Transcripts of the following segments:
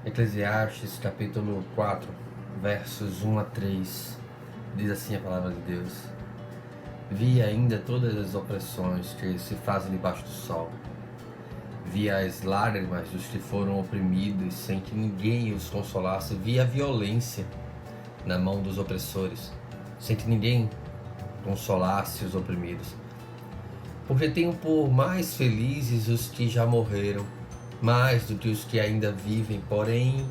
Eclesiastes capítulo 4, versos 1 a 3, diz assim a palavra de Deus: Vi ainda todas as opressões que se fazem debaixo do sol. Vi as lágrimas dos que foram oprimidos sem que ninguém os consolasse. Vi a violência na mão dos opressores, sem que ninguém consolasse os oprimidos. Porque tenho por mais felizes os que já morreram, mais do que os que ainda vivem, porém,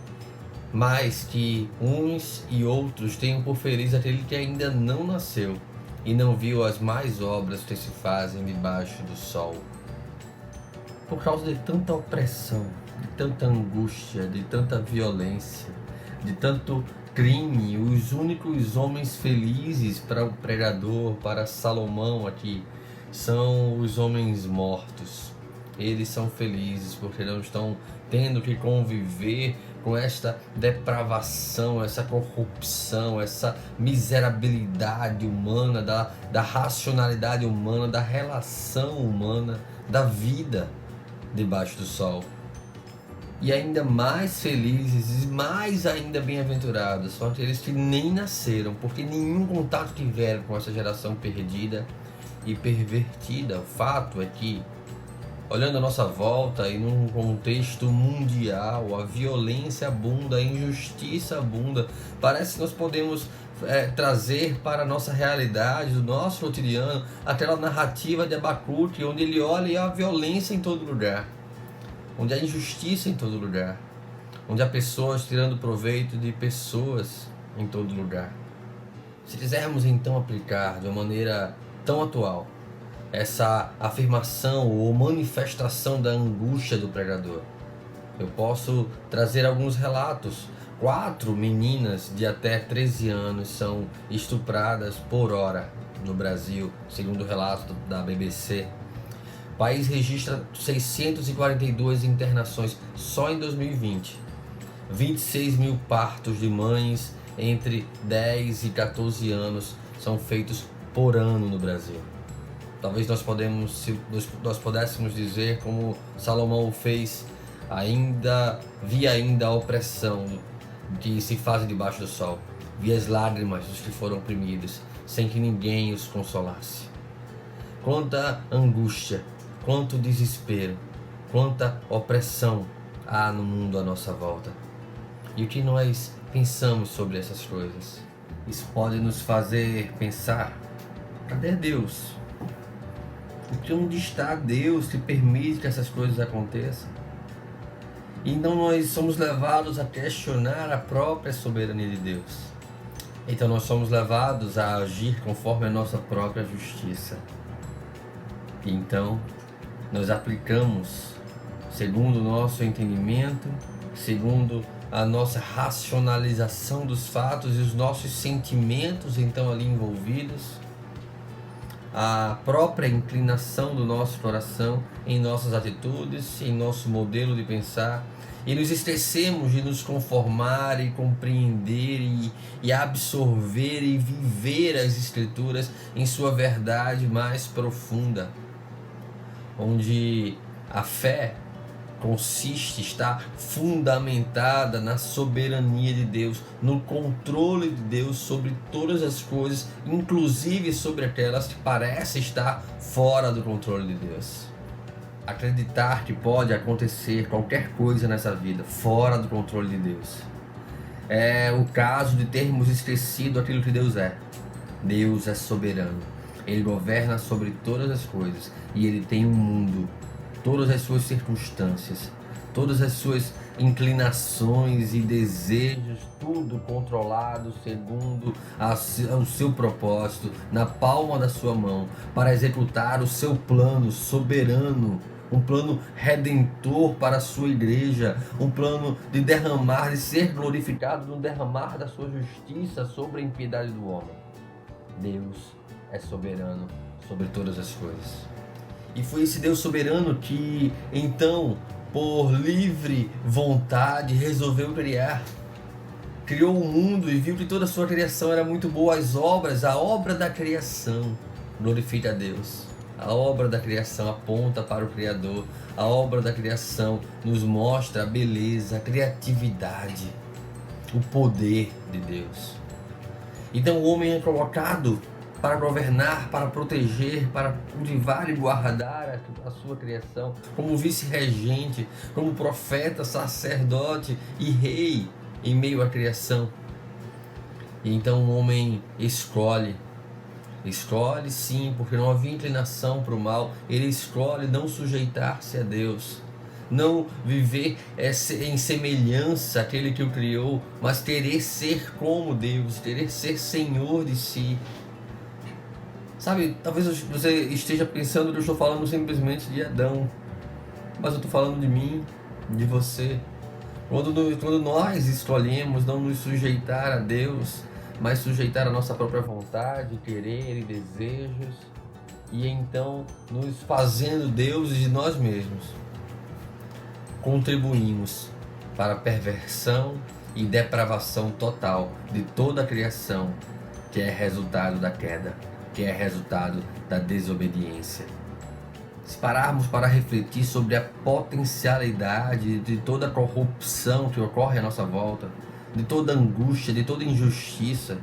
mais que uns e outros tenho por feliz aquele que ainda não nasceu e não viu as mais obras que se fazem debaixo do sol. Por causa de tanta opressão, de tanta angústia, de tanta violência, de tanto crime, os únicos homens felizes para o pregador, para Salomão aqui, são os homens mortos. Eles são felizes porque não estão tendo que conviver com esta depravação, essa corrupção, essa miserabilidade humana, da racionalidade humana, da relação humana, da vida debaixo do sol. E ainda mais felizes e mais ainda bem-aventurados são aqueles que nem nasceram, porque nenhum contato tiveram com essa geração perdida e pervertida. O fato é que, olhando a nossa volta e num contexto mundial, a violência abunda, a injustiça abunda. Parece que nós podemos trazer para a nossa realidade, do nosso cotidiano, aquela narrativa de Abacuque, onde ele olha e há violência em todo lugar, onde há injustiça em todo lugar, onde há pessoas tirando proveito de pessoas em todo lugar. Se quisermos então aplicar de uma maneira tão atual essa afirmação ou manifestação da angústia do pregador, eu posso trazer alguns relatos. 4 meninas de até 13 anos são estupradas por hora no Brasil, segundo o relato da BBC. O país registra 642 internações só em 2020. 26 mil partos de mães entre 10 e 14 anos são feitos por ano no Brasil. Talvez nós pudéssemos dizer, como Salomão fez: vi ainda a opressão que se faz debaixo do sol, vi as lágrimas dos que foram oprimidos, sem que ninguém os consolasse. Quanta angústia, quanto desespero, quanta opressão há no mundo à nossa volta. E o que nós pensamos sobre essas coisas? Isso pode nos fazer pensar: cadê Deus? Onde está Deus que permite que essas coisas aconteçam? Então nós somos levados a questionar a própria soberania de Deus. Então nós somos levados a agir conforme a nossa própria justiça. E então nós aplicamos, segundo o nosso entendimento, segundo a nossa racionalização dos fatos e os nossos sentimentos então ali envolvidos, a própria inclinação do nosso coração em nossas atitudes, em nosso modelo de pensar, e nos esquecemos de nos conformar e compreender e absorver e viver as Escrituras em sua verdade mais profunda, onde a fé está fundamentada na soberania de Deus, no controle de Deus sobre todas as coisas, inclusive sobre aquelas que parecem estar fora do controle de Deus. Acreditar que pode acontecer qualquer coisa nessa vida fora do controle de Deus é o caso de termos esquecido aquilo que Deus é. Deus é soberano, Ele governa sobre todas as coisas e Ele tem um mundo, todas as suas circunstâncias, todas as suas inclinações e desejos, tudo controlado segundo o seu propósito, na palma da sua mão, para executar o seu plano soberano, um plano redentor para a sua igreja, um plano de derramar, de ser glorificado no derramar da sua justiça sobre a impiedade do homem. Deus é soberano sobre todas as coisas. E foi esse Deus soberano que, então, por livre vontade, resolveu criar. Criou o mundo e viu que toda a sua criação era muito boa. As obras, a obra da criação, glorifica a Deus. A obra da criação aponta para o Criador. A obra da criação nos mostra a beleza, a criatividade, o poder de Deus. Então o homem é colocado para governar, para proteger, para cultivar e guardar a sua criação, como vice-regente, como profeta, sacerdote e rei em meio à criação. E então o homem escolhe sim, porque não havia inclinação para o mal. Ele escolhe não sujeitar-se a Deus, não viver em semelhança àquele que o criou, mas querer ser como Deus, querer ser Senhor de si. Sabe, talvez você esteja pensando que eu estou falando simplesmente de Adão, mas eu estou falando de mim, de você. Quando nós escolhemos não nos sujeitar a Deus, mas sujeitar a nossa própria vontade, querer e desejos, e então nos fazendo deuses de nós mesmos, contribuímos para a perversão e depravação total de toda a criação, que é resultado da queda, que é resultado da desobediência. Se pararmos para refletir sobre a potencialidade de toda a corrupção que ocorre à nossa volta, de toda angústia, de toda injustiça,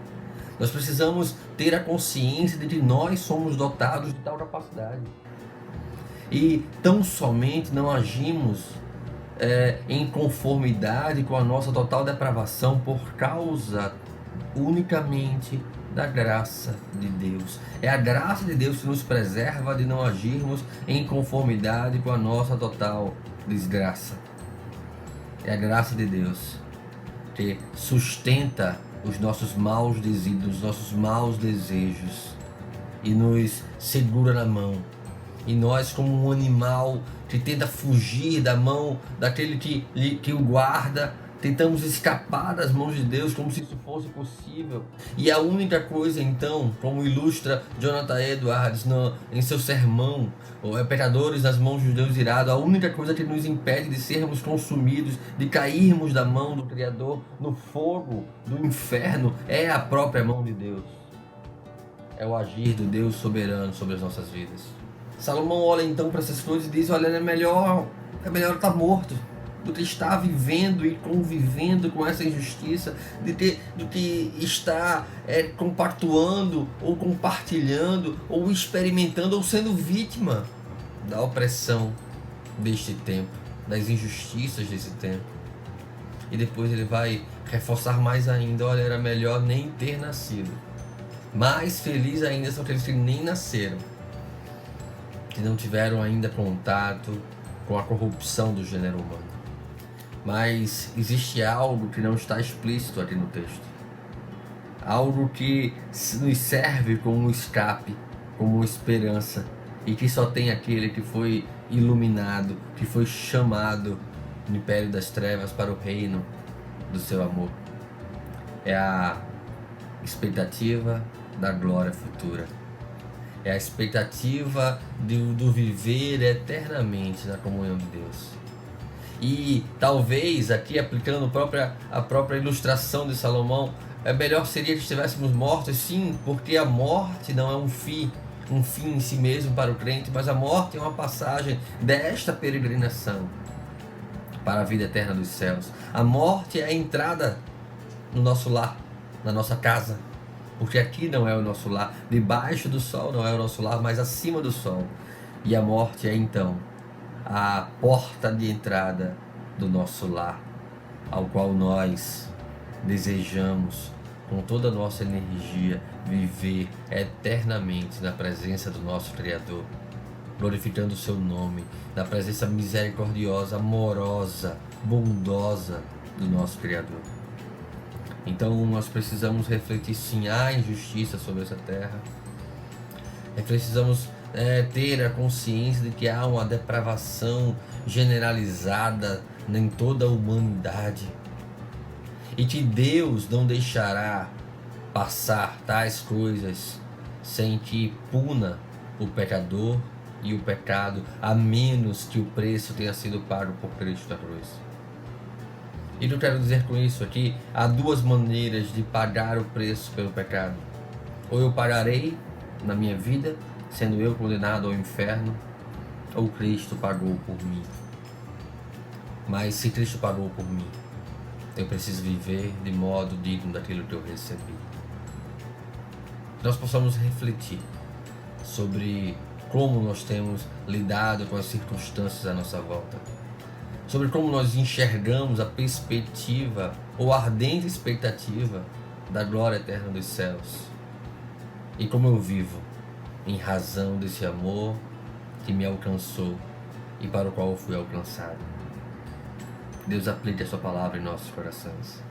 nós precisamos ter a consciência de que nós somos dotados de tal capacidade. E tão somente não agimos em conformidade com a nossa total depravação por causa unicamente da graça de Deus. É a graça de Deus que nos preserva de não agirmos em conformidade com a nossa total desgraça. É a graça de Deus que sustenta os nossos maus desígnios, os nossos maus desejos e nos segura na mão. E nós, como um animal que tenta fugir da mão daquele que o guarda, tentamos escapar das mãos de Deus como se isso fosse possível. E a única coisa então, como ilustra Jonathan Edwards em seu sermão, Pecadores nas mãos de Deus irado, a única coisa que nos impede de sermos consumidos, de cairmos da mão do Criador no fogo do inferno, é a própria mão de Deus. É o agir do Deus soberano sobre as nossas vidas. Salomão olha então para essas coisas e diz: olha, é melhor estar morto do que estar vivendo e convivendo com essa injustiça, do que estar compactuando ou compartilhando ou experimentando ou sendo vítima da opressão deste tempo, das injustiças desse tempo. E depois ele vai reforçar mais ainda: olha, era melhor nem ter nascido. Mais feliz ainda são aqueles que nem nasceram, que não tiveram ainda contato com a corrupção do gênero humano. Mas existe algo que não está explícito aqui no texto. Algo que nos serve como um escape, como uma esperança, e que só tem aquele que foi iluminado, que foi chamado do império das trevas para o reino do seu amor. É a expectativa da glória futura. É a expectativa do viver eternamente na comunhão de Deus. E talvez, aqui aplicando a própria ilustração de Salomão, melhor seria que estivéssemos mortos, sim, porque a morte não é um fim em si mesmo para o crente, mas a morte é uma passagem desta peregrinação para a vida eterna dos céus. A morte é a entrada no nosso lar, na nossa casa, porque aqui não é o nosso lar, debaixo do sol não é o nosso lar, mas acima do sol. E a morte é então a porta de entrada do nosso lar, ao qual nós desejamos com toda a nossa energia viver eternamente na presença do nosso Criador, glorificando o seu nome, na presença misericordiosa, amorosa, bondosa do nosso Criador. Então nós precisamos refletir sim, há injustiça sobre essa terra. Precisamos ter a consciência de que há uma depravação generalizada em toda a humanidade e que Deus não deixará passar tais coisas sem que puna o pecador e o pecado, a menos que o preço tenha sido pago por Cristo na cruz. E eu quero dizer com isso aqui, há duas maneiras de pagar o preço pelo pecado. Ou eu pagarei na minha vida, sendo eu condenado ao inferno, ou Cristo pagou por mim? Mas se Cristo pagou por mim, eu preciso viver de modo digno daquilo que eu recebi. Que nós possamos refletir sobre como nós temos lidado com as circunstâncias à nossa volta, sobre como nós enxergamos a perspectiva ou a ardente expectativa da glória eterna dos céus, e como eu vivo em razão desse amor que me alcançou e para o qual eu fui alcançado. Deus aplique a sua palavra em nossos corações.